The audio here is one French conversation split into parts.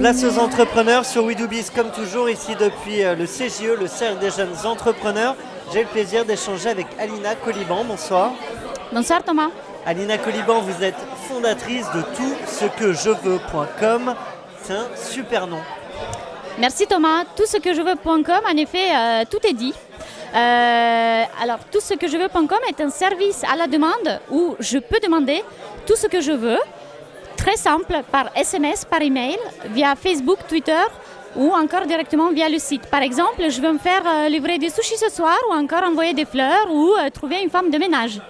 Place aux entrepreneurs sur We Do Biz comme toujours, ici depuis le CJE, le Cercle des jeunes entrepreneurs. J'ai le plaisir d'échanger avec Alina Coliban. Bonsoir. Bonsoir Thomas. Alina Coliban, vous êtes fondatrice de toutcequejeveux.com. C'est un super nom. Merci Thomas. Toutcequejeveux.com, en effet, tout est dit. Alors, toutcequejeveux.com est un service à la demande où je peux demander tout ce que je veux. Très simple, par SMS, par email, via Facebook, Twitter ou encore directement via le site. Par exemple, je veux me faire livrer des sushis ce soir ou encore envoyer des fleurs ou trouver une femme de ménage.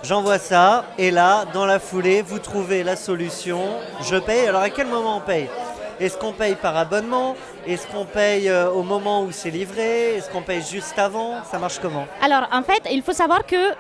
J'envoie ça et là, dans la foulée, vous trouvez la solution. Je paye. Alors à quel moment on paye ? Est-ce qu'on paye par abonnement ? Est-ce qu'on paye au moment où c'est livré ? Est-ce qu'on paye juste avant ? Ça marche comment ? Alors en fait, il faut savoir que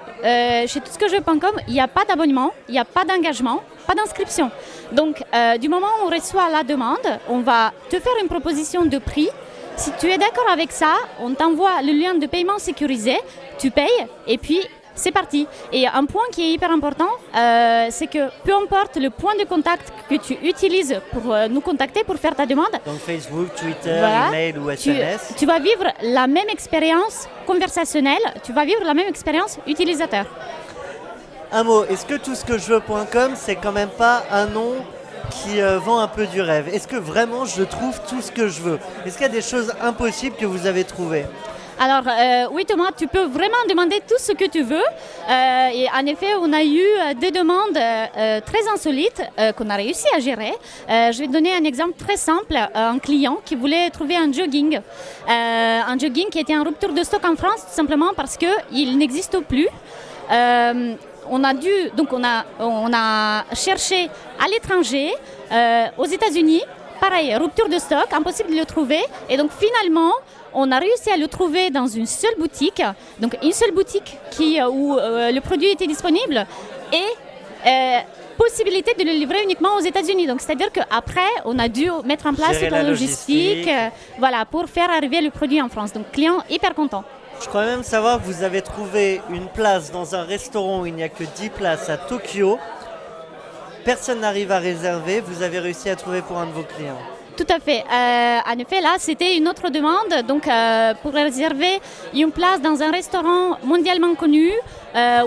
chez toutcequejeveux.com, il n'y a pas d'abonnement, il n'y a pas d'engagement, pas d'inscription. Donc du moment où on reçoit la demande, on va te faire une proposition de prix. Si tu es d'accord avec ça, on t'envoie le lien de paiement sécurisé, tu payes et puis c'est parti. Et un point qui est hyper important, c'est que peu importe le point de contact que tu utilises pour nous contacter, pour faire ta demande. Donc Facebook, Twitter, voilà, email ou SMS. Tu vas vivre la même expérience conversationnelle, tu vas vivre la même expérience utilisateur. Un mot, est-ce que toutcequejeveux.com, c'est quand même pas un nom qui vend un peu du rêve ? Est-ce que vraiment je trouve tout ce que je veux ? Est-ce qu'il y a des choses impossibles que vous avez trouvées ? Alors oui Thomas, tu peux vraiment demander tout ce que tu veux et en effet on a eu des demandes très insolites qu'on a réussi à gérer. Je vais te donner un exemple très simple, un client qui voulait trouver un jogging qui était en rupture de stock en France tout simplement parce qu'il n'existe plus. On a cherché à l'étranger, aux États-Unis. Pareil, rupture de stock, impossible de le trouver. Et donc finalement, on a réussi à le trouver dans une seule boutique. Donc une seule boutique où le produit était disponible et possibilité de le livrer uniquement aux États-Unis. Donc c'est-à-dire qu'après, on a dû mettre en place la logistique pour faire arriver le produit en France. Donc client hyper content. Je crois même savoir que vous avez trouvé une place dans un restaurant où il n'y a que 10 places à Tokyo. Personne n'arrive à réserver, vous avez réussi à trouver pour un de vos clients. Tout à fait. En effet, là, c'était une autre demande. Donc, pour réserver une place dans un restaurant mondialement connu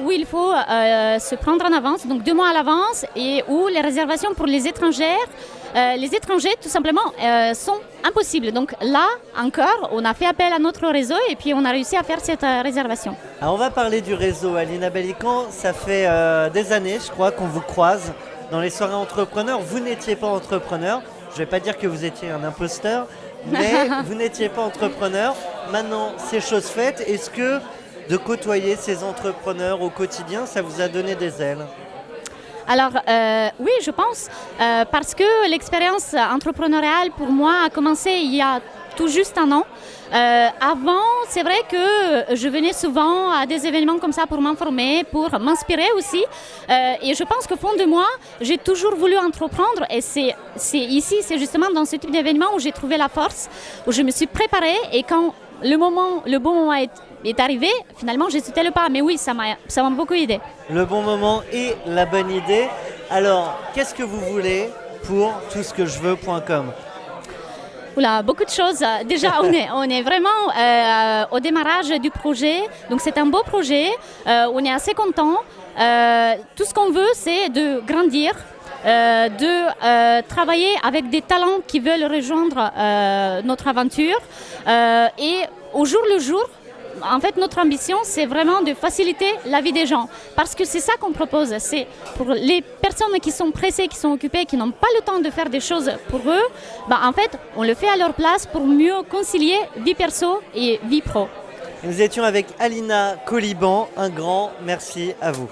où il faut se prendre en avance, donc 2 mois à l'avance, et où les réservations pour les étrangers, tout simplement, sont impossibles. Donc là, encore, on a fait appel à notre réseau et puis on a réussi à faire cette réservation. Alors, on va parler du réseau. Alina Bellican, ça fait des années, je crois, qu'on vous croise dans les soirées entrepreneurs. Vous n'étiez pas entrepreneur. Je ne vais pas dire que vous étiez un imposteur, mais vous n'étiez pas entrepreneur. Maintenant, c'est chose faite. Est-ce que de côtoyer ces entrepreneurs au quotidien, ça vous a donné des ailes ? Alors oui, je pense, parce que l'expérience entrepreneuriale pour moi a commencé il y a tout juste un an. Avant, c'est vrai que je venais souvent à des événements comme ça pour m'informer, pour m'inspirer aussi. Et je pense qu'au fond de moi, j'ai toujours voulu entreprendre. Et c'est justement dans ce type d'événement où j'ai trouvé la force, où je me suis préparée. Et quand le bon moment est arrivé, finalement, j'ai sauté le pas. Mais oui, ça m'a beaucoup aidé. Le bon moment et la bonne idée. Alors, qu'est-ce que vous voulez pour toutcequejeveux.com ? Oula, beaucoup de choses. Déjà, on est vraiment au démarrage du projet. Donc, c'est un beau projet. On est assez content. Tout ce qu'on veut, c'est de grandir, de travailler avec des talents qui veulent rejoindre notre aventure. Et au jour le jour, en fait, notre ambition, c'est vraiment de faciliter la vie des gens. Parce que c'est ça qu'on propose. C'est pour les personnes qui sont pressées, qui sont occupées, qui n'ont pas le temps de faire des choses pour eux, en fait, on le fait à leur place pour mieux concilier vie perso et vie pro. Nous étions avec Alina Coliban. Un grand merci à vous.